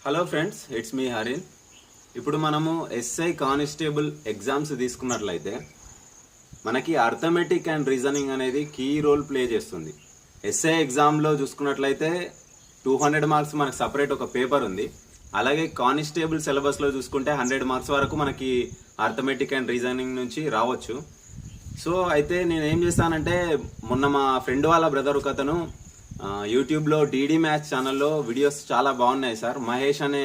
Hello friends, it's me Harin. ఇప్పుడు మనము SI constable exams తీసుకున్నట్లయితే మనకి అర్థమెటిక్ అండ్ రీజనింగ్ అనేది కీ రోల్ ప్లే చేస్తుంది. ఎస్ఐ ఎగ్జామ్లో చూసుకున్నట్లయితే 200 మార్క్స్ మనకు సపరేట్ ఒక పేపర్ ఉంది. అలాగే కానిస్టేబుల్ సిలబస్లో చూసుకుంటే 100 మార్క్స్ వరకు మనకి అర్థమెటిక్ అండ్ రీజనింగ్ నుంచి రావచ్చు. సో అయితే నేను ఏం చేస్తానంటే, మొన్న మా ఫ్రెండ్ వాళ్ళ బ్రదర్ ఒక అతను యూట్యూబ్లో డీడీ మ్యాథ్స్ ఛానల్లో వీడియోస్ చాలా బాగున్నాయి సార్, మహేష్ అనే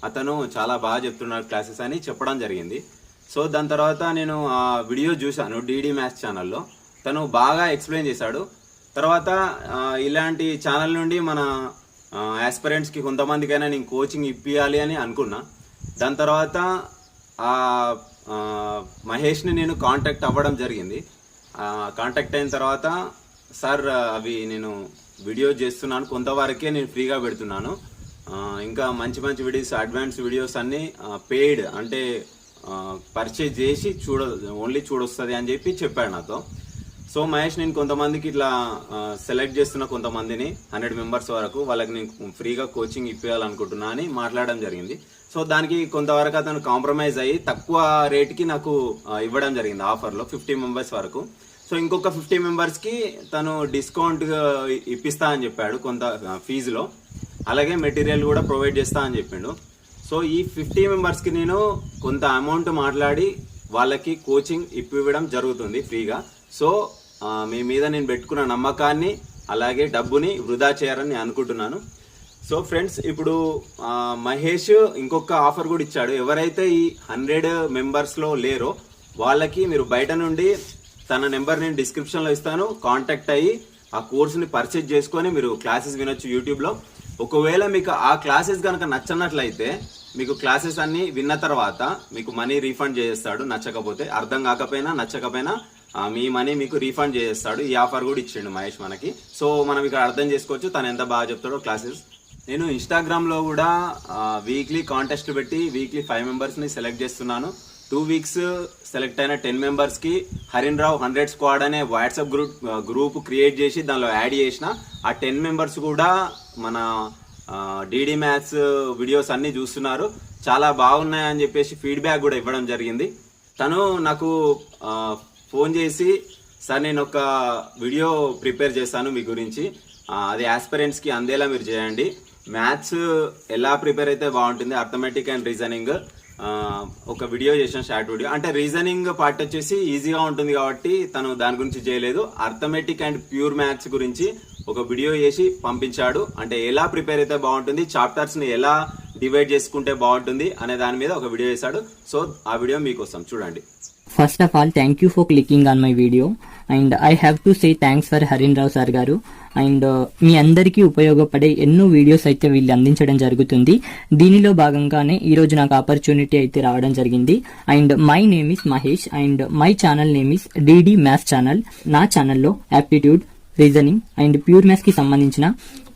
అతను చాలా బాగా చెప్తున్నారు క్లాసెస్ అని చెప్పడం జరిగింది. సో దాని తర్వాత నేను ఆ వీడియో చూశాను డీడీ మ్యాథ్స్ ఛానల్లో. తను బాగా ఎక్స్ప్లెయిన్ చేశాడు. తర్వాత ఇలాంటి ఛానల్ నుండి మన ఆస్పిరెంట్స్కి కొంతమందికైనా నేను కోచింగ్ ఇప్పియాలి అని అనుకున్నా. దాని తర్వాత మహేష్ని నేను కాంటాక్ట్ అవ్వడం జరిగింది. కాంటాక్ట్ అయిన తర్వాత సార్ అవి నేను వీడియో చేస్తున్నాను, కొంతవరకే నేను ఫ్రీగా పెడుతున్నాను, ఇంకా మంచి మంచి వీడియోస్ అడ్వాన్స్ వీడియోస్ అన్నీ పెయిడ్ అంటే పర్చేజ్ చేసి ఓన్లీ చూడొస్తుంది అని చెప్పాడు నాతో. సో మహేష్, నేను కొంతమందికి ఇట్లా సెలెక్ట్ చేస్తున్న కొంతమందిని 100 మెంబర్స్ వరకు వాళ్ళకి నేను ఫ్రీగా కోచింగ్ ఇప్పించాలనుకుంటున్నా అని మాట్లాడడం జరిగింది. సో దానికి కొంతవరకు అతను కాంప్రమైజ్ అయ్యి తక్కువ రేట్కి నాకు ఇవ్వడం జరిగింది ఆఫర్లో 50 మెంబర్స్ వరకు. సో ఇంకొక 50 మెంబర్స్కి తను డిస్కౌంట్ ఇప్పిస్తా అని చెప్పాడు కొంత ఫీజులో, అలాగే మెటీరియల్ కూడా ప్రొవైడ్ చేస్తా అని చెప్పిండు. సో ఈ 50 మెంబర్స్కి నేను కొంత అమౌంట్ మాట్లాడి వాళ్ళకి కోచింగ్ ఇప్పివ్వడం జరుగుతుంది ఫ్రీగా. సో మీ మీద నేను పెట్టుకున్న నమ్మకాన్ని అలాగే డబ్బుని వృధా చేయాలని అనుకుంటున్నాను. సో ఫ్రెండ్స్, ఇప్పుడు మహేష్ ఇంకొక ఆఫర్ కూడా ఇచ్చాడు. ఎవరైతే ఈ 100 మెంబర్స్లో లేరో వాళ్ళకి మీరు బయట నుండి తన నెంబర్ నేను డిస్క్రిప్షన్లో ఇస్తాను, కాంటాక్ట్ అయ్యి ఆ కోర్సుని పర్చేజ్ చేసుకొని మీరు క్లాసెస్ వినొచ్చు యూట్యూబ్లో. ఒకవేళ మీకు ఆ క్లాసెస్ కనుక నచ్చనట్లయితే మీకు క్లాసెస్ అన్ని విన్న తర్వాత మీకు మనీ రీఫండ్ చేస్తాడు. నచ్చకపోతే, అర్థం కాకపోయినా నచ్చకపోయినా మీ మనీ మీకు రీఫండ్ చేస్తాడు. ఈ ఆఫర్ కూడా ఇచ్చిండు మహేష్ మనకి. సో మనం ఇక్కడ అర్థం చేసుకోవచ్చు తను ఎంత బాగా చెప్తాడో క్లాసెస్. నేను ఇన్స్టాగ్రామ్లో కూడా వీక్లీ కాంటెస్ట్ పెట్టి వీక్లీ 5 మెంబర్స్ని సెలెక్ట్ చేస్తున్నాను. 2 వీక్స్ సెలెక్ట్ అయిన 10 మెంబర్స్కి హరిన్ రావు 100 స్క్వాడ్ అనే వాట్సాప్ గ్రూప్ క్రియేట్ చేసి దానిలో యాడ్ చేసిన. ఆ 10 మెంబర్స్ కూడా మన డీడీ మ్యాథ్స్ వీడియోస్ అన్నీ చూస్తున్నారు, చాలా బాగున్నాయని చెప్పేసి ఫీడ్బ్యాక్ కూడా ఇవ్వడం జరిగింది. తను నాకు ఫోన్ చేసి, సార్ నేను ఒక వీడియో ప్రిపేర్ చేస్తాను మీ గురించి, అది ఆస్పిరెంట్స్కి అందేలా మీరు చేయండి. మ్యాథ్స్ ఎలా ప్రిపేర్ అయితే బాగుంటుంది, అర్థమెటిక్ అండ్ రీజనింగ్ ఒక వీడియో చేసిన షార్ట్ వీడియో. అంటే రీజనింగ్ పార్ట్ వచ్చేసి ఈజీగా ఉంటుంది కాబట్టి తను దాని గురించి చేయలేదు. అర్థమెటిక్ అండ్ ప్యూర్ మ్యాథ్స్ గురించి ఒక వీడియో చేసి పంపించాడు. అంటే ఎలా ప్రిపేర్ అయితే బాగుంటుంది, చాప్టర్స్ ని ఎలా డివైడ్ చేసుకుంటే బాగుంటుంది అనే దాని మీద ఒక వీడియో చేశాడు. సో ఆ వీడియో మీకోసం చూడండి. First of all, thank you for clicking on my video, and I have to say thanks for Harin Rao sir garu. And మీ అందరికీ ఉపయోగపడే ఎన్నో వీడియోస్ అయితే వీళ్ళు అందించడం జరుగుతుంది. దీనిలో భాగంగానే ఈ రోజు నాకు ఆపర్చునిటీ అయితే రావడం జరిగింది. And my name is Mahesh and my channel name is DD maths channel. నా ఛానల్లో aptitude, reasoning and pure maths కి సంబంధించిన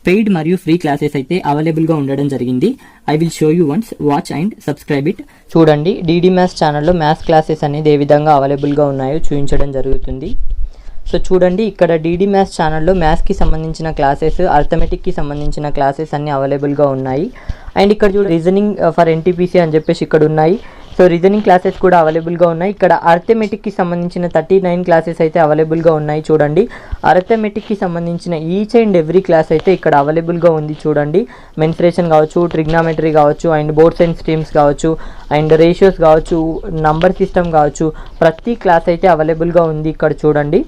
పెయిడ్ మరియు ఫ్రీ క్లాసెస్ అయితే అవైలబుల్ గా ఉండడం జరిగింది. I will show you once, watch and subscribe it. చూడండి, డీడీ మ్యాథ్స్ ఛానల్లో మ్యాథ్స్ క్లాసెస్ అనేది ఏ విధంగా అవైలబుల్ గా ఉన్నాయో చూపించడం జరుగుతుంది. సో చూడండి, ఇక్కడ డీడీ మ్యాథ్స్ ఛానల్లో మ్యాథ్స్కి సంబంధించిన క్లాసెస్, అర్థమెటిక్కి సంబంధించిన క్లాసెస్ అన్ని అవైలబుల్గా ఉన్నాయి. అండ్ ఇక్కడ చూడండి, రీజనింగ్ ఫర్ ఎన్టీపీసీ అని చెప్పేసి ఇక్కడ ఉన్నాయి. సో రీజనింగ్ క్లాసెస్ కూడా అవైలబుల్గా ఉన్నాయి. ఇక్కడ అర్థమెటిక్కి సంబంధించిన 39 క్లాసెస్ అయితే అవైలబుల్గా ఉన్నాయి. చూడండి, అర్థమెటిక్కి సంబంధించిన ఈచ్ అండ్ ఎవ్రీ క్లాస్ అయితే ఇక్కడ అవైలబుల్గా ఉంది. చూడండి, మెన్సురేషన్ కావచ్చు, ట్రిగ్నామెట్రీ కావచ్చు, అండ్ బోర్డ్స్ అండ్ స్ట్రీమ్స్ కావచ్చు, అండ్ రేషియోస్ కావచ్చు, నంబర్ సిస్టమ్ కావచ్చు, ప్రతి క్లాస్ అయితే అవైలబుల్గా ఉంది. ఇక్కడ చూడండి,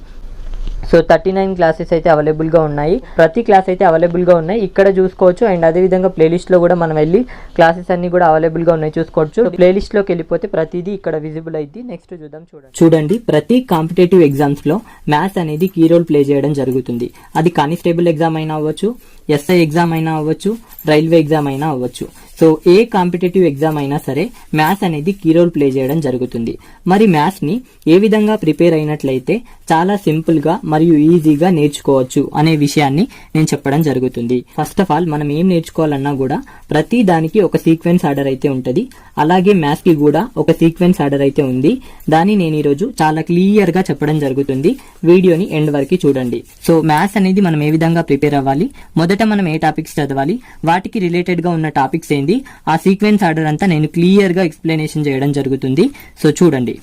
సో 39 క్లాసెస్ అయితే అవైలబుల్గా ఉన్నాయి. ప్రతి క్లాస్ అయితే అవైలబుల్గా ఉన్నాయి, ఇక్కడ చూసుకోవచ్చు. అండ్ అదేవిధంగా ప్లేలిస్ట్లో కూడా మనం వెళ్ళి క్లాసెస్ అన్ని కూడా అవైలబుల్గా ఉన్నాయి చూసుకోవచ్చు. ప్లేలిస్ట్లోకి వెళ్ళిపోతే ప్రతిదీ ఇక్కడ విజిబుల్ అయింది. నెక్స్ట్ చూద్దాం. చూడండి, ప్రతి కాంపిటేటివ్ ఎగ్జామ్స్లో మ్యాథ్స్ అనేది కీ రోల్ ప్లే చేయడం జరుగుతుంది. అది కానిస్టేబుల్ ఎగ్జామ్ అయినా అవ్వచ్చు, ఎస్ఐ ఎగ్జామ్ అయినా అవ్వచ్చు, రైల్వే ఎగ్జామ్ అయినా అవ్వచ్చు. సో ఏ కాంపిటేటివ్ ఎగ్జామ్ అయినా సరే మ్యాథ్స్ అనేది కీ రోల్ ప్లే చేయడం జరుగుతుంది. మరి మ్యాథ్స్ ని ఏ విధంగా ప్రిపేర్ అయినట్లయితే చాలా సింపుల్ గా మరియు ఈజీగా నేర్చుకోవచ్చు అనే విషయాన్ని నేను చెప్పడం జరుగుతుంది. ఫస్ట్ ఆఫ్ ఆల్, మనం ఏం నేర్చుకోవాలన్నా కూడా ప్రతి దానికి ఒక సీక్వెన్స్ ఆర్డర్ అయితే ఉంటది. అలాగే మ్యాథ్స్ కి కూడా ఒక సీక్వెన్స్ ఆర్డర్ అయితే ఉంది. దాన్ని నేను ఈ రోజు చాలా క్లియర్ గా చెప్పడం జరుగుతుంది. వీడియోని ఎండ్ వరకు చూడండి. సో మ్యాథ్స్ అనేది మనం ఏ విధంగా ప్రిపేర్ అవ్వాలి, మొదట మనం ఏ టాపిక్స్ చదవాలి, వాటికి రిలేటెడ్ గా ఉన్న టాపిక్స్ ఏంటి, జరిగింది. ఆ సీక్వెన్స్ ఆర్డర్ అంతా నేను క్లియర్ గా ఎక్స్ప్లెనేషన్ చేయడం జరుగుతుంది. సో చూడండి,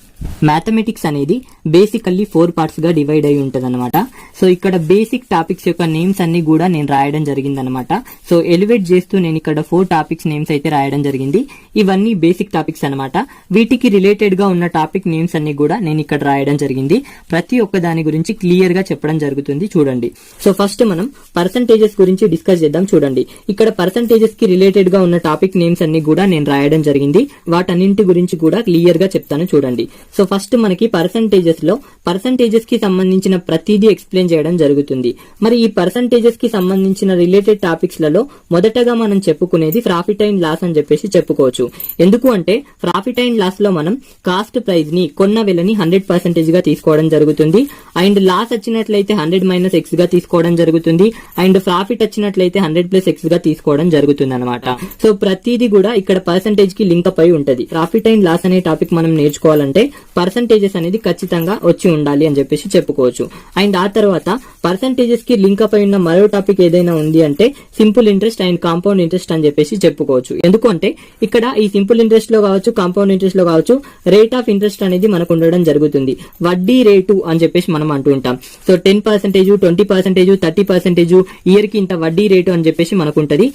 మ్యాథమెటిక్స్ అనేది బేసికల్లీ 4 పార్ట్స్ గా డివైడ్ అయి ఉంటది అనమాట. సో ఇక్కడ బేసిక్ టాపిక్స్ యొక్క నేమ్స్ అన్ని కూడా నేను రాయడం జరిగింది అనమాట. సో ఎలివేట్ చేస్తూ నేను ఇక్కడ 4 టాపిక్స్ నేమ్స్ అయితే రాయడం జరిగింది. ఇవన్నీ బేసిక్ టాపిక్స్ అనమాట. వీటికి రిలేటెడ్ గా ఉన్న టాపిక్ నేమ్స్ అన్ని కూడా నేను ఇక్కడ రాయడం జరిగింది. ప్రతి ఒక్క దాని గురించి క్లియర్ గా చెప్పడం జరుగుతుంది. చూడండి, సో ఫస్ట్ మనం పర్సంటేజెస్ గురించి డిస్కస్ చేద్దాం. చూడండి, ఇక్కడ పర్సంటేజెస్ కి రిలేటెడ్ గా ఉన్న టాపిక్ నేమ్స్ అన్ని కూడా నేను రాయడం జరిగింది. వాటన్నింటి గురించి కూడా క్లియర్ గా చెప్తాను. చూడండి, సో ఫస్ట్ మనకి పర్సంటేజెస్ కి సంబంధించిన ప్రతిదీ ఎక్స్ప్లెయిన్ చేయడం జరుగుతుంది. మరి ఈ పర్సంటేజెస్ కి సంబంధించిన రిలేటెడ్ టాపిక్స్ లలో మొదటగా మనం చెప్పుకునేది ప్రాఫిట్ అండ్ లాస్ అని చెప్పేసి చెప్పుకోవచ్చు. ఎందుకు అంటే ప్రాఫిట్ అండ్ లాస్ లో మనం కాస్ట్ ప్రైస్ ని, కొన్న వెలని 100% గా తీసుకోవడం జరుగుతుంది. అండ్ లాస్ వచ్చినట్లయితే 100 - x గా తీసుకోవడం జరుగుతుంది. అండ్ ప్రాఫిట్ వచ్చినట్లయితే 100 + x గా తీసుకోవడం జరుగుతుంది అనమాట. సో ప్రతిదీ కూడా ఇక్కడ పర్సంటేజ్ కి లింక్ అయి ఉంటది. ప్రాఫిట్ అండ్ లాస్ అనే టాపిక్ మనం నేర్చుకోవాలంటే పర్సంటేజెస్ అనేది ఖచ్చితంగా వచ్చి ఉండాలి అని చెప్పేసి చెప్పుకోవచ్చు. అండ్ ఆ తర్వాత పర్సంటేజెస్ కి లింక్ అయి ఉన్న మరో టాపిక్ ఏదైనా ఉంది అంటే simple interest and compound interest అని చెప్పేసి చెప్పుకోవచ్చు. ఎందుకంటే ఇక్కడ ఈ సింపుల్ ఇంట్రెస్ట్ లో కావచ్చు, కాంపౌండ్ ఇంట్రెస్ట్ లో కావచ్చు, రేట్ ఆఫ్ ఇంట్రెస్ట్ అనేది మనకు ఉండడం జరుగుతుంది. వడ్డీ రేటు అని చెప్పేసి మనం అంటూ ఉంటాం. సో 10%, 20%, 30%, ఇయర్ కి ఇంత వడ్డీ రేటు అని చెప్పేసి మనకు ఉంటది.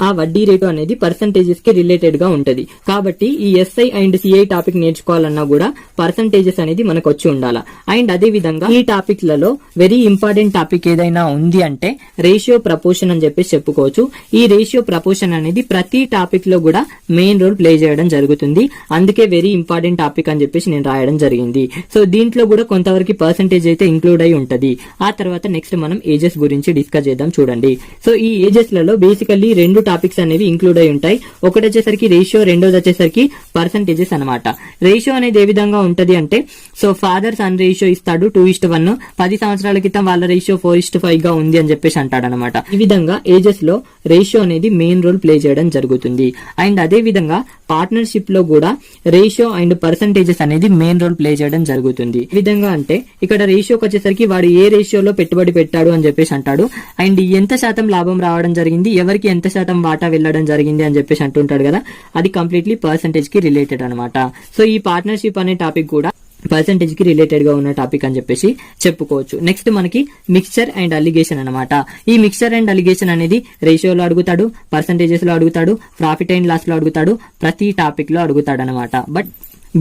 ఆ వడ్డీ రేటు అనేది పర్సంటేజెస్ కి రిలేటెడ్ గా ఉంటది. కాబట్టి ఈ ఎస్ఐ అండ్ సిఐ టాపిక్ నేర్చుకోవాలన్నా కూడా పర్సంటేజెస్ అనేది మనకు వచ్చి ఉండాలి. అండ్ అదే విధంగా ఈ టాపిక్ లలో వెరీ ఇంపార్టెంట్ టాపిక్ ఏదైనా ఉంది అంటే రేషియో ప్రపోర్షన్ అని చెప్పేసి చెప్పుకోవచ్చు. ఈ రేషియో ప్రపోర్షన్ అనేది ప్రతి టాపిక్ లో కూడా మెయిన్ రోల్ ప్లే చేయడం జరుగుతుంది. అందుకే వెరీ ఇంపార్టెంట్ టాపిక్ అని చెప్పేసి నేను రాయడం జరిగింది. సో దీంట్లో కూడా కొంతవరకు పర్సంటేజ్ అయితే ఇంక్లూడ్ అయి ఉంటది. ఆ తర్వాత నెక్స్ట్ మనం ఏజెస్ గురించి డిస్కస్ చేద్దాం. చూడండి, సో ఈ ఏజెస్ లలో బేసికల్లీ 2 టాపిక్స్ అనేవి ఇంక్లూడ్ అయి ఉంటాయి. ఒకటి వచ్చేసరికి రేషియో, రెండోది వచ్చేసరికి పర్సంటేజెస్ అనమాట. రేషియో అనేది ఏ విధంగా ఉంటది అంటే, సో ఫాదర్ సన్ రేషియో ఇస్తాడు 2:1. 10 సంవత్సరాల క్రితం వాళ్ళ రేషియో 4:5 గా ఉంది అని చెప్పేసి అంటాడు అనమాట. ఈ విధంగా ఏజెస్ లో రేషియో అనేది మెయిన్ రోల్ ప్లే చేయడం జరుగుతుంది. అండ్ అదే విధంగా పార్ట్నర్షిప్ లో కూడా రేషియో అండ్ పర్సంటేజెస్ అనేది మెయిన్ రోల్ ప్లే చేయడం జరుగుతుంది. ఈ విధంగా అంటే ఇక్కడ రేషియోకి వచ్చేసరికి వాడు ఏ రేషియోలో పెట్టుబడి పెట్టాడు అని చెప్పేసి అంటాడు. అండ్ ఎంత శాతం లాభం రావడం జరిగింది, ఎవరికి ఎంత శాతం వాటా వెళ్ళడం జరిగింది అని చెప్పేసి అంటుంటాడు కదా, అది కంప్లీట్లీ పర్సంటేజ్ కి రిలేటెడ్ అనమాట. సో ఈ పార్ట్నర్షిప్ అనే టాపిక్ కూడా పర్సంటేజ్ కి రిలేటెడ్ గా ఉన్న టాపిక్ అని చెప్పేసి చెప్పుకోవచ్చు. నెక్స్ట్ మనకి మిక్స్చర్ అండ్ అలిగేషన్ అనమాట. ఈ మిక్స్చర్ అండ్ అలిగేషన్ అనేది రేషియోలో అడుగుతాడు, పర్సంటేజెస్ లో అడుగుతాడు, ప్రాఫిట్ అండ్ లాస్ లో అడుగుతాడు, ప్రతి టాపిక్ లో అడుగుతాడు అనమాట. బట్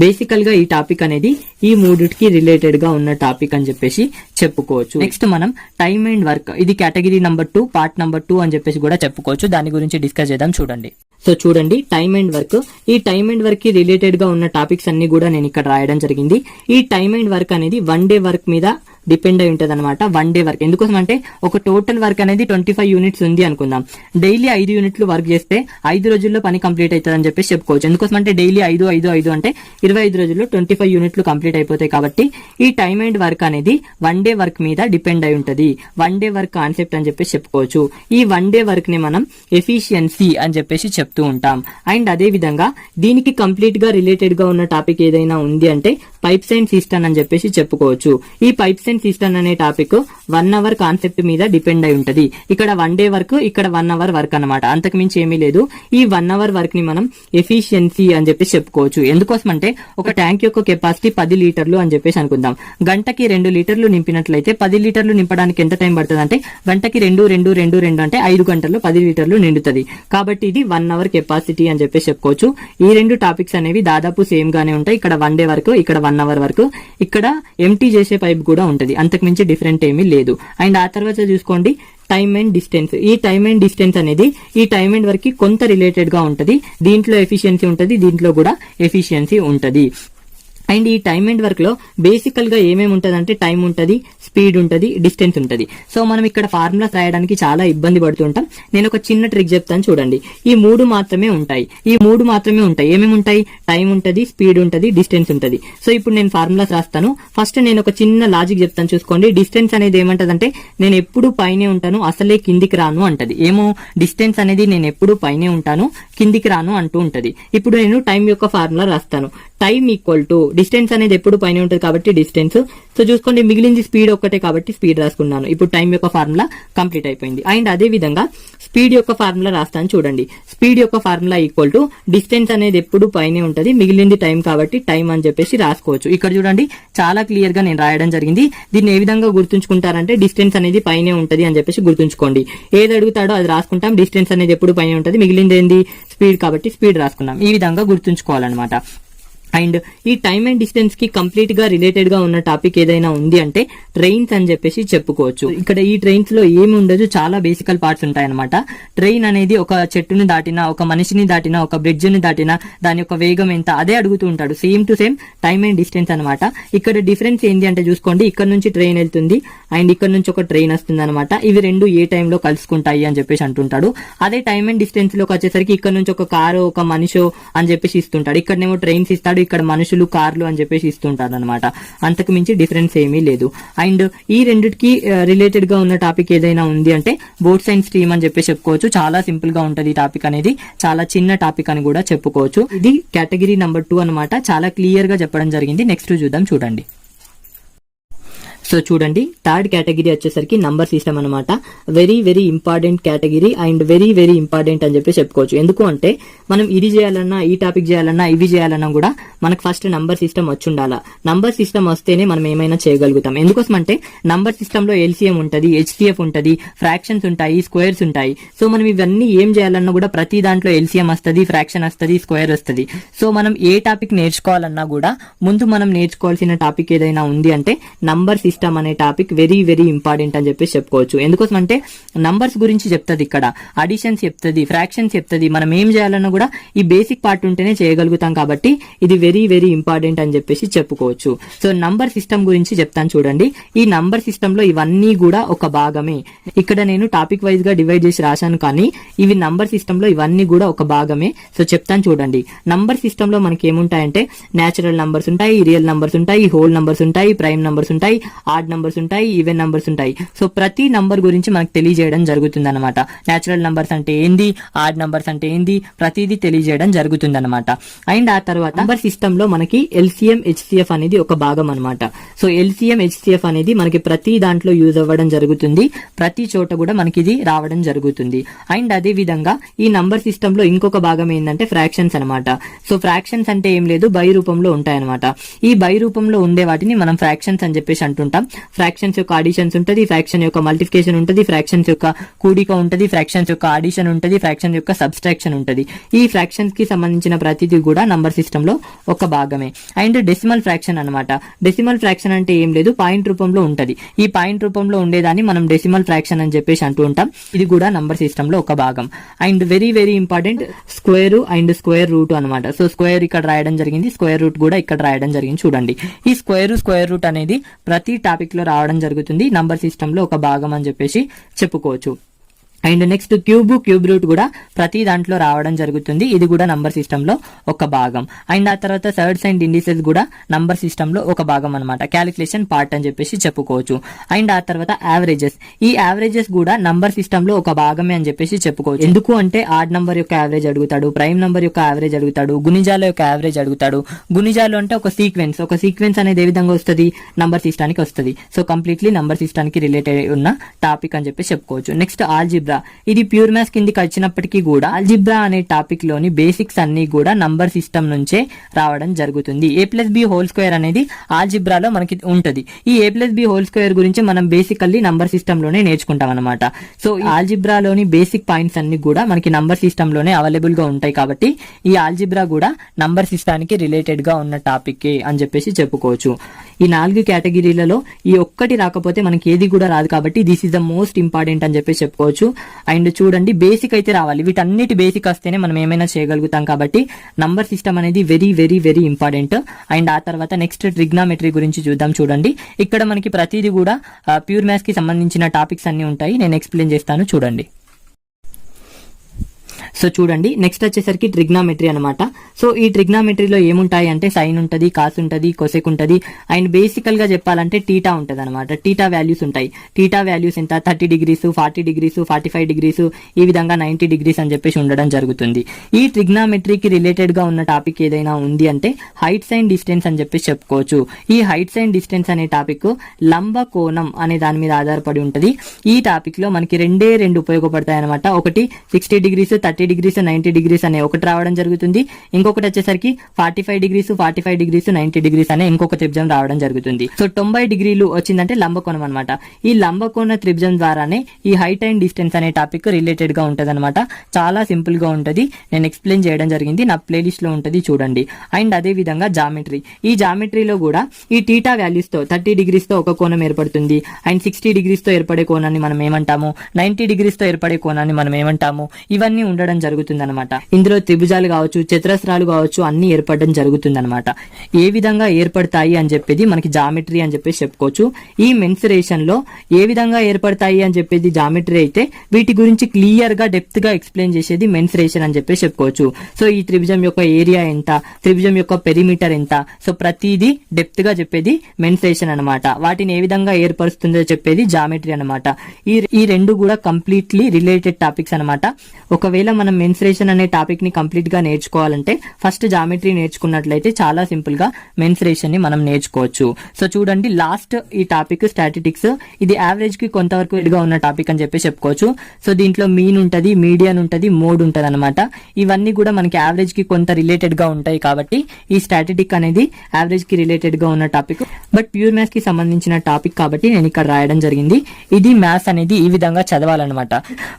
బేసికల్ గా ఈ టాపిక్ అనేది ఈ మూడిటికి రిలేటెడ్ గా ఉన్న టాపిక్ అని చెప్పేసి చెప్పుకోవచ్చు. నెక్స్ట్ మనం టైమ్ అండ్ వర్క్, ఇది కేటగిరీ నెంబర్ 2, పార్ట్ నెంబర్ 2 అని చెప్పేసి కూడా చెప్పుకోవచ్చు. దాని గురించి డిస్కస్ చేద్దాం. చూడండి, సో చూడండి, టైమ్ అండ్ వర్క్. ఈ టైమ్ అండ్ వర్క్ కి రిలేటెడ్ గా ఉన్న టాపిక్స్ అన్ని కూడా నేను ఇక్కడ రాయడం జరిగింది. ఈ టైమ్ అండ్ వర్క్ అనేది 1 డే వర్క్ మీద డిపెండ్ అయి ఉంటది అనమాట. 1 డే వర్క్ ఎందుకోసం అంటే ఒక టోటల్ వర్క్ అనేది 25 యూనిట్స్ ఉంది అనుకుందాం. డైలీ 5 యూనిట్లు వర్క్ చేస్తే 5 రోజుల్లో పని కంప్లీట్ అవుతుంది అని చెప్పేసి చెప్పుకోవచ్చు. ఎందుకోసం అంటే డైలీ 5 అంటే 25 రోజుల్లో 25 యూనిట్లు కంప్లీట్ అయిపోతాయి. కాబట్టి ఈ టైమ్ అండ్ వర్క్ అనేది 1 డే వర్క్ మీద డిపెండ్ అయి ఉంటది. 1 డే వర్క్ కాన్సెప్ట్ అని చెప్పేసి చెప్పుకోవచ్చు. ఈ 1 డే వర్క్ ని మనం ఎఫిషియన్సీ అని చెప్పేసి చెప్తూ ఉంటాం. అండ్ అదే విధంగా దీనికి కంప్లీట్ గా రిలేటెడ్ గా ఉన్న టాపిక్ ఏదైనా ఉంది అంటే పైప్స్ అండ్ సిస్టమ్ అని చెప్పేసి చెప్పుకోవచ్చు. ఈ పైప్స్ అండ్ సిస్టమ్ అనే టాపిక్ 1 అవర్ కాన్సెప్ట్ మీద డిపెండ్ అయి ఉంటది. ఇక్కడ 1 డే వర్క్, ఇక్కడ 1 అవర్ వర్క్ అనమాట. అంతకు మించి ఏమీ లేదు. ఈ 1 అవర్ వర్క్ ని మనం ఎఫిషియన్సీ అని చెప్పేసి చెప్పుకోవచ్చు. ఎందుకోసం అంటే ఒక ట్యాంక్ యొక్క కెపాసిటీ 10 లీటర్లు అని చెప్పేసి అనుకుందాం. గంటకి 2 లీటర్లు నింపినట్లయితే 10 లీటర్లు నింపడానికి ఎంత టైం పడుతుంది అంటే గంటకి 2 అంటే 5 గంటల్లో 10 లీటర్లు నిండుతుంది. కాబట్టి ఇది 1 అవర్ కెపాసిటీ అని చెప్పేసి చెప్పుకోవచ్చు. ఈ 2 టాపిక్స్ అనేవి దాదాపు సేమ్ గానే ఉంటాయి. ఇక్కడ 1 డే వర్క్, ఇక్కడ 1 అవర్ వర్క్, ఇక్కడ ఎంటీ చేసే పైప్ కూడా ఉంటది. అంతకు మించి డిఫరెంట్ ఏమీ లేదు. అండ్ ఆ తర్వాత చూసుకోండి టైమ్ అండ్ డిస్టెన్స్. ఈ టైమ్ అండ్ డిస్టెన్స్ అనేది ఈ టైమ్ అండ్ వర్క్ కి కొంత రిలేటెడ్ గా ఉంటది. దీంట్లో ఎఫిషియన్సీ ఉంటది, దీంట్లో కూడా ఎఫిషియన్సీ ఉంటది. అండ్ ఈ టైమ్ అండ్ వర్క్ లో బేసికల్ గా ఏమేమి ఉంటది అంటే టైం ఉంటది, స్పీడ్ ఉంటది, డిస్టెన్స్ ఉంటది. సో మనం ఇక్కడ ఫార్ములాస్ రాయడానికి చాలా ఇబ్బంది పడుతుంటాం. నేను ఒక చిన్న ట్రిక్ చెప్తాను చూడండి. ఈ 3 మాత్రమే ఉంటాయి. ఏమేమి ఉంటాయి? టైం ఉంటది, స్పీడ్ ఉంటది, డిస్టెన్స్ ఉంటది. సో ఇప్పుడు నేను ఫార్ములాస్ రాస్తాను. ఫస్ట్ నేను ఒక చిన్న లాజిక్ చెప్తాను చూసుకోండి. డిస్టెన్స్ అనేది ఏమంటదంటే నేను ఎప్పుడు పైనే ఉంటాను, అసలే కిందికి రాను అంటది. ఏమో డిస్టెన్స్ అనేది నేను ఎప్పుడు పైనే ఉంటాను, కిందికి రాను అంటూ ఉంటది. ఇప్పుడు నేను టైం యొక్క ఫార్ములా రాస్తాను. టైం ఈక్వల్ టు డిస్టెన్స్ అనేది ఎప్పుడు పైన ఉంటుంది కాబట్టి డిస్టెన్స్. సో చూసుకోండి మిగిలింది స్పీడ్ ఒక్కటే కాబట్టి స్పీడ్ రాసుకున్నాను. ఇప్పుడు టైం యొక్క ఫార్ములా కంప్లీట్ అయిపోయింది. అండ్ అదే విధంగా స్పీడ్ యొక్క ఫార్ములా రాస్తాను చూడండి. స్పీడ్ యొక్క ఫార్ములా ఈక్వల్ టు డిస్టెన్స్ అనేది ఎప్పుడు పైనే ఉంటుంది, మిగిలింది టైం కాబట్టి టైం అని చెప్పేసి రాసుకోవచ్చు. ఇక్కడ చూడండి చాలా క్లియర్ గా నేను రాయడం జరిగింది. దీన్ని ఏ విధంగా గుర్తుంచుకుంటారంటే డిస్టెన్స్ అనేది పైనే ఉంటది అని చెప్పేసి గుర్తుంచుకోండి. ఏది అడుగుతాడో అది రాసుకుంటాం. డిస్టెన్స్ అనేది ఎప్పుడు పైన ఉంటది, మిగిలింది ఏంది స్పీడ్ కాబట్టి స్పీడ్ రాసుకున్నాం. ఈ విధంగా గుర్తుంచుకోవాలన్నమాట. అండ్ ఈ టైమ్ అండ్ డిస్టెన్స్ కి కంప్లీట్ గా రిలేటెడ్ గా ఉన్న టాపిక్ ఏదైనా ఉంది అంటే ట్రైన్స్ అని చెప్పేసి చెప్పుకోవచ్చు. ఇక్కడ ఈ ట్రైన్స్ లో ఏమి ఉండదు, చాలా బేసికల్ పార్ట్స్ ఉంటాయన్నమాట. ట్రైన్ అనేది ఒక చెట్టుని దాటినా, ఒక మనిషిని దాటినా, ఒక బ్రిడ్జ్ ని దాటినా దాని యొక్క వేగం ఎంత అదే అడుగుతూ ఉంటాడు. Same to same time and distance అనమాట. ఇక్కడ డిఫరెన్స్ ఏంటి అంటే చూసుకోండి, ఇక్కడ నుంచి ట్రైన్ వెళ్తుంది అండ్ ఇక్కడ నుంచి ఒక ట్రైన్ వస్తుంది అనమాట. ఇవి రెండు ఏ టైంలో కలుసుకుంటాయి అని చెప్పేసి అంటుంటాడు. అదే టైమ్ అండ్ డిస్టెన్స్ లోకి వచ్చేసరికి ఇక్కడ నుంచి ఒక కారు, ఒక మనిషో అని చెప్పేసి ఇస్తుంటాడు. ఇక్కడనేమో ట్రైన్స్ ఇస్తాడు, ఇక్కడ మనుషులు, కార్లు అని చెప్పేసి ఇస్తుంటారు అనమాట. అంతకు మించి డిఫరెన్స్ ఏమీ లేదు. అండ్ ఈ రెండిటికి రిలేటెడ్ గా ఉన్న టాపిక్ ఏదైనా ఉంది అంటే బోట్స్ అండ్ స్ట్రీమ్ అని చెప్పేసి చెప్పుకోవచ్చు. చాలా సింపుల్ గా ఉంటది ఈ టాపిక్ అనేది, చాలా చిన్న టాపిక్ అని కూడా చెప్పుకోవచ్చు. ఇది కేటగిరీ నెంబర్ 2 అనమాట. చాలా క్లియర్ గా చెప్పడం జరిగింది. నెక్స్ట్ చూద్దాం చూడండి. సో చూడండి థర్డ్ కేటగిరీ వచ్చేసరికి నంబర్ సిస్టమ్ అనమాట. Very very important category and very very important అని చెప్పి చెప్పుకోవచ్చు. ఎందుకు అంటే మనం ఇది చేయాలన్నా, ఈ టాపిక్ చేయాలన్నా, ఇవి చేయాలన్నా కూడా మనకు ఫస్ట్ నంబర్ సిస్టమ్ వచ్చి ఉండాలా. నంబర్ సిస్టమ్ వస్తేనే మనం ఏమైనా చేయగలుగుతాం. ఎందుకోసం అంటే నంబర్ సిస్టమ్ లో ఎల్సిఎం ఉంటది, హెచ్సిఎఫ్ ఉంటది, ఫ్రాక్షన్స్ ఉంటాయి, స్క్వేర్స్ ఉంటాయి. సో మనం ఇవన్నీ ఏం చేయాలన్నా కూడా ప్రతి దాంట్లో ఎల్సిఎం వస్తుంది, ఫ్రాక్షన్ వస్తుంది, స్క్వేర్ వస్తుంది. సో మనం ఏ టాపిక్ నేర్చుకోవాలన్నా కూడా ముందు మనం నేర్చుకోవాల్సిన టాపిక్ ఏదైనా ఉంది అంటే నంబర్ సిస్టమ్ అనే టాపిక్ వెరీ వెరీ ఇంపార్టెంట్ అని చెప్పేసి చెప్పుకోవచ్చు. ఎందుకోసం అంటే నంబర్స్ గురించి చెప్తుంది, ఇక్కడ అడిషన్స్ చెప్తుంది, ఫ్రాక్షన్స్ చెప్తుంది. మనం ఏం చేయాలన్నా కూడా ఈ బేసిక్ పార్ట్ ఉంటేనే చేయగలుగుతాం కాబట్టి ఇది వెరీ వెరీ ఇంపార్టెంట్ అని చెప్పేసి చెప్పుకోవచ్చు. సో నంబర్ సిస్టమ్ గురించి చెప్తాను చూడండి. ఈ నంబర్ సిస్టమ్ లో ఇవన్నీ కూడా ఒక భాగమే. ఇక్కడ నేను టాపిక్ వైజ్ గా డివైడ్ చేసి రాశాను కానీ ఇవి నంబర్ సిస్టమ్ లో ఇవన్నీ కూడా ఒక భాగమే. సో చెప్తాను చూడండి. నంబర్ సిస్టమ్ లో మనకి ఏముంటాయంటే నేచురల్ నంబర్స్ ఉంటాయి, రియల్ నంబర్స్ ఉంటాయి, హోల్ నంబర్స్ ఉంటాయి, ప్రైమ్ నంబర్స్ ఉంటాయి, ఆడ్ నంబర్స్ ఉంటాయి, ఈవెన్ నంబర్స్ ఉంటాయి. సో ప్రతి నంబర్ గురించి మనకు తెలియజేయడం జరుగుతుంది అనమాట. నేచురల్ నంబర్స్ అంటే ఏంది, ఆడ్ నంబర్స్ అంటే ఏంది, ప్రతిదీ తెలియజేయడం జరుగుతుంది అనమాట. అండ్ ఆ తర్వాత నంబర్ సిస్టమ్ లో మనకి ఎల్సిఎం, హెచ్సిఎఫ్ అనేది ఒక భాగం అనమాట. సో ఎల్సిఎం, హెచ్సిఎఫ్ అనేది మనకి ప్రతి దాంట్లో యూజ్ అవ్వడం జరుగుతుంది, ప్రతి చోట కూడా మనకి ఇది రావడం జరుగుతుంది. అండ్ అదే విధంగా ఈ నంబర్ సిస్టమ్ లో ఇంకొక భాగం ఏంటంటే ఫ్రాక్షన్స్ అనమాట. సో ఫ్రాక్షన్స్ అంటే ఏం లేదు, బై రూపంలో ఉంటాయి అనమాట. ఈ బై రూపంలో ఉండే వాటిని మనం ఫ్రాక్షన్స్ అని చెప్పేసి అంటుంటాం. ఫ్రాక్షన్స్ యొక్క అడిషన్స్ ఉంటుంది, ఫ్రాక్షన్ యొక్క మల్టిప్లికేషన్ ఉంటుంది, ఫ్రాక్షన్స్ యొక్క కూడిక ఉంటుంది, ఫ్రాక్షన్స్ యొక్క అడిషన్ ఉంటుంది, ఫ్రాక్షన్ యొక్క సబ్స్ట్రాక్షన్ ఉంటుంది. ఈ ఫ్రాక్షన్స్ కి సంబంధించిన ప్రతిదీ కూడా నంబర్ సిస్టమ్ లో ఒక భాగమే. అండ్ డెసిమల్ ఫ్రాక్షన్ అనమాట. డెసిమల్ ఫ్రాక్షన్ అంటే ఏం లేదు, పాయింట్ రూపంలో ఉంటది. ఈ పాయింట్ రూపంలో ఉండేదాన్ని మనం డెసిమల్ ఫ్రాక్షన్ అని చెప్పేసి అంటూ ఉంటాం. ఇది కూడా నంబర్ సిస్టమ్ లో ఒక భాగం. And very very important square and square root అనమాట. సో స్క్వేర్ ఇక్కడ రాయడం జరిగింది, స్క్వేర్ రూట్ కూడా ఇక్కడ రాయడం జరిగింది చూడండి. ఈ స్క్వేర్ రూట్ అనేది ప్రతి టాపిక్ లో రావడం జరుగుతుంది. నంబర్ సిస్టమ్ లో ఒక భాగం అని చెప్పేసి చెప్పుకోవచ్చు. అండ్ నెక్స్ట్ క్యూబ్ రూట్ కూడా ప్రతి దాంట్లో రావడం జరుగుతుంది. ఇది కూడా నంబర్ సిస్టమ్ లో ఒక భాగం. అండ్ ఆ తర్వాత సర్డ్స్ అండ్ ఇండిసెస్ కూడా నంబర్ సిస్టమ్ లో ఒక భాగం అనమాట. క్యాలిక్యులేషన్ పార్ట్ అని చెప్పేసి చెప్పుకోవచ్చు. అండ్ ఆ తర్వాత యావరేజెస్, ఈ యావరేజెస్ కూడా నంబర్ సిస్టమ్ లో ఒక భాగమే అని చెప్పేసి చెప్పుకోవచ్చు. ఎందుకు అంటే ఆడ్ నంబర్ యొక్క యావరేజ్ అడుగుతాడు, ప్రైమ్ నంబర్ యొక్క యావరేజ్ అడుగుతాడు, గుణిజాల యొక్క యావరేజ్ అడుగుతాడు. గుణిజాలు అంటే ఒక సీక్వెన్స్ అనేది ఏ విధంగా వస్తుంది, నంబర్ సిస్టానికి వస్తుంది. సో కంప్లీట్లీ నంబర్ సిస్టానికి రిలేటెడ్ ఉన్న టాపిక్ అని చెప్పి చెప్పుకోవచ్చు. నెక్స్ట్ ఆల్జిబ్రా, ఇది ప్యూర్ మ్యాథ్స్ కిందికి వచ్చినప్పటికీ కూడా ఆల్జిబ్రా అనే టాపిక్ లోని బేసిక్స్ అన్ని కూడా నంబర్ సిస్టమ్ నుంచే రావడం జరుగుతుంది. a+b² అనేది ఆల్జిబ్రాలో మనకి ఉంటది. ఈ a+b² గురించి మనం బేసికల్లీ నంబర్ సిస్టమ్ లోనే నేర్చుకుంటాం అనమాట. సో ఆల్జిబ్రాలోని బేసిక్ పాయింట్స్ అన్ని కూడా మనకి నంబర్ సిస్టమ్ లోనే అవైలబుల్ గా ఉంటాయి కాబట్టి ఈ ఆల్జిబ్రా కూడా నంబర్ సిస్టానికి రిలేటెడ్ గా ఉన్న టాపిక్ అని చెప్పేసి చెప్పుకోవచ్చు. ఈ 4 కేటగిరీలలో ఈ ఒక్కటి రాకపోతే మనకి ఏది కూడా రాదు కాబట్టి this is the most important అని చెప్పేసి చెప్పుకోవచ్చు. అండ్ చూడండి బేసిక్ అయితే రావాలి, వీటన్నిటి బేసిక్ వస్తేనే మనం ఏమైనా చేయగలుగుతాం కాబట్టి నంబర్ సిస్టమ్ అనేది very very very important. And ఆ తర్వాత నెక్స్ట్ ట్రిగ్నామెట్రీ గురించి చూద్దాం చూడండి. ఇక్కడ మనకి ప్రతిదీ కూడా ప్యూర్ మ్యాథ్స్ కి సంబంధించిన టాపిక్స్ అన్ని ఉంటాయి, నేను ఎక్స్ప్లెయిన్ చేస్తాను చూడండి. సో చూడండి నెక్స్ట్ వచ్చేసరికి ట్రిగ్నామెట్రీ అనమాట. సో ఈ ట్రిగ్నామెట్రీలో ఏముంటాయి అంటే సైన్ ఉంటుంది, కాస్ ఉంటుంది, కొసెక్ ఉంటుంది అండ్ బేసికల్ గా చెప్పాలంటే టీటా ఉంటుంది అనమాట. టీటా వాల్యూస్ ఉంటాయి. టీటా వాల్యూస్ ఎంత 30 degrees, 40 degrees, 45 degrees, ఈ విధంగా 90 degrees అని చెప్పేసి ఉండడం జరుగుతుంది. ఈ ట్రిగ్నామెట్రీకి రిలేటెడ్ గా ఉన్న టాపిక్ ఏదైనా ఉంది అంటే హైట్స్ అండ్ డిస్టెన్స్ అని చెప్పేసి చెప్పుకోవచ్చు. ఈ హైట్స్ అండ్ డిస్టెన్స్ అనే టాపిక్ లంబ కోణం అనే దాని మీద ఆధారపడి ఉంటది. ఈ టాపిక్ లో మనకి రెండు ఉపయోగపడతాయి అనమాట. ఒకటి 60 degrees, 30 degrees, 90 degrees అనే ఒకటి రావడం జరుగుతుంది. ఇంకొకటి వచ్చేసరికి 45 degrees, 45 degrees, 90 degrees అనే ఇంకొక త్రిభుజం రావడం జరుగుతుంది. సో 90 degrees వచ్చిందంటే లంబకోణం అనమాట. ఈ లంబకోణ త్రిభుజం ద్వారానే ఈ హైట్ అండ్ డిస్టెన్స్ అనే టాపిక్ రిలేటెడ్ గా ఉంటది అనమాట. చాలా సింపుల్ గా ఉంటది. నేను ఎక్స్ప్లెయిన్ చేయడం జరిగింది, నా ప్లేలిస్ట్ లో ఉంటది చూడండి. అండ్ అదే విధంగా జామెట్రీ. ఈ జామెట్రీలో కూడా ఈ టీటా వాల్యూస్ తో 30 degrees తో ఒక కోణం ఏర్పడుతుంది అండ్ 60 degrees తో ఏర్పడే కోణాన్ని మనం ఏమంటాము, 90 degrees తో ఏర్పడే కోణాన్ని మనం ఏమంటాము, ఇవన్నీ ఉండడం జరుగుతుంది అనమాట. ఇందులో త్రిభుజాలు కావచ్చు, చతురస్రాలు కావచ్చు, అన్ని ఏర్పడడం జరుగుతుంది అనమాట. ఏ విధంగా ఏర్పడతాయి అని చెప్పేది మనకి జామెట్రీ అని చెప్పేసి చెప్పుకోవచ్చు. ఈ మెన్సురేషన్ లో ఏ విధంగా ఏర్పడతాయి అని చెప్పేది జామెట్రీ అయితే, వీటి గురించి క్లియర్ గా డెప్త్ గా ఎక్స్ప్లెయిన్ చేసేది మెన్సురేషన్ అని చెప్పేసి చెప్పుకోవచ్చు. సో ఈ త్రిభుజం యొక్క ఏరియా ఎంత, త్రిభుజం యొక్క పెరిమీటర్ ఎంత, సో ప్రతిదీ డెప్త్ గా చెప్పేది మెన్సురేషన్ అనమాట. వాటిని ఏ విధంగా ఏర్పరుస్తుందో చెప్పేది జామెట్రీ అనమాట. ఈ రెండు కూడా కంప్లీట్లీ రిలేటెడ్ టాపిక్స్ అనమాట. ఒకవేళ మనం మెన్సురేషన్ అనే టాపిక్ ని కంప్లీట్ గా నేర్చుకోవాలంటే ఫస్ట్ జామెట్రీ నేర్చుకున్నట్లయితే చాలా సింపుల్ గా మెన్సురేషన్ ని మనం నేర్చుకోవచ్చు. సో చూడండి లాస్ట్ ఈ టాపిక్ స్టాటిస్టిక్స్. ఇది యావరేజ్ కి కొంతవరకు గా ఉన్న టాపిక్ అని చెప్పి చెప్పుకోవచ్చు. సో దీంట్లో మీన్ ఉంటది, మీడియన్ ఉంటది, మోడ్ ఉంటది అనమాట. ఇవన్నీ కూడా మనకి యావరేజ్ కి కొంత రిలేటెడ్ గా ఉంటాయి కాబట్టి ఈ స్టాటిస్టిక్ అనేది యావరేజ్ కి రిలేటెడ్ గా ఉన్న టాపిక్. బట్ ప్యూర్ మ్యాథ్స్ కి సంబంధించిన టాపిక్ కాబట్టి నేను ఇక్కడ రాయడం జరిగింది. ఇది మ్యాథ్స్ అనేది ఈ విధంగా చదవాలన్నమాట.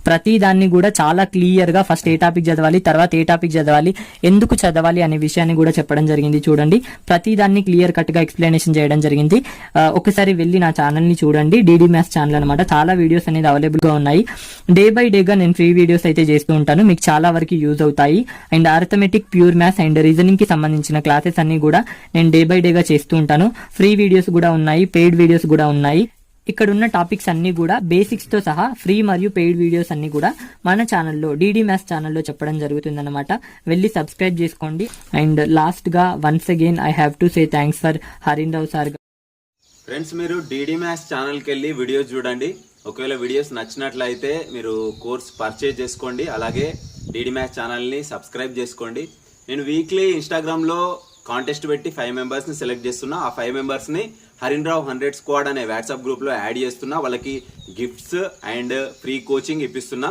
ప్రతి దాన్ని కూడా చాలా క్లియర్ గా ఫస్ట్ ఏ టాపిక్ చదవాలి, తర్వాత ఏ టాపిక్ చదవాలి, ఎందుకు చదవాలి అనే విషయాన్ని కూడా చెప్పడం జరిగింది. చూడండి ప్రతి దాన్ని క్లియర్ కట్ గా ఎక్స్ప్లెనేషన్ చేయడం జరిగింది. ఒకసారి వెళ్ళి నా ఛానల్ ని చూడండి, డిడి మ్యాథ్స్ ఛానల్ అనమాట. చాలా వీడియోస్ అనేది అవైలబుల్ గా ఉన్నాయి. డే బై డే గా నేను ఫ్రీ వీడియోస్ అయితే చేస్తూ ఉంటాను, మీకు చాలా వరకు యూజ్ అవుతాయి. And arithmetic, pure maths and reasoning కి సంబంధించిన క్లాసెస్ అన్ని కూడా నేను డే బై డే గా చేస్తూ ఉంటాను. ఫ్రీ వీడియోస్ కూడా ఉన్నాయి, పెయిడ్ వీడియోస్ కూడా ఉన్నాయి. ఇక్కడ ఉన్న టాపిక్స్ అన్ని కూడా బేసిక్స్ తో సహా ఫ్రీ మరియు పెయిడ్ వీడియోస్ అన్ని కూడా మన ఛానల్లో డిడి మ్యాథ్స్ ఛానల్లో చెప్పడం జరుగుతుంది అనమాట. వెళ్ళి సబ్స్క్రైబ్ చేసుకోండి. అండ్ లాస్ట్ గా once again I have to say thanks for Harin Rao sir. Friends, మీరు డిడి మ్యాథ్స్ ఛానల్కి వెళ్ళి వీడియోస్ చూడండి. ఒకవేళ వీడియోస్ నచ్చినట్లయితే మీరు కోర్స్ పర్చేజ్ చేసుకోండి. అలాగే డిడి మ్యాథ్స్ ఛానల్ని సబ్స్క్రైబ్ చేసుకోండి. నేను వీక్లీ ఇన్స్టాగ్రామ్లో కాంటెస్ట్ పెట్టి 5 మెంబర్స్ని సెలెక్ట్ చేస్తున్నా. ఆ 5 మెంబర్స్ని హరిన్ రావు 100 స్క్వాడ్ అనే వాట్సాప్ గ్రూప్లో యాడ్ చేస్తున్నా. వాళ్ళకి గిఫ్ట్స్ అండ్ ఫ్రీ కోచింగ్ ఇప్పిస్తున్నా.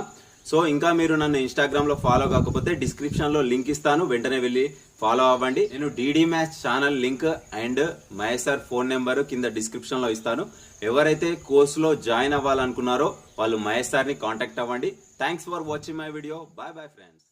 సో ఇంకా మీరు నన్ను ఇన్స్టాగ్రామ్లో ఫాలో కాకపోతే డిస్క్రిప్షన్లో లింక్ ఇస్తాను, వెంటనే వెళ్ళి ఫాలో అవ్వండి. నేను DD maths channel link and Mahesh sir phone number కింద డిస్క్రిప్షన్లో ఇస్తాను. ఎవరైతే కోర్సులో జాయిన్ అవ్వాలనుకున్నారో వాళ్ళు మహేష్ సార్ని కాంటాక్ట్ అవ్వండి. Thanks for watching my video. Bye bye friends.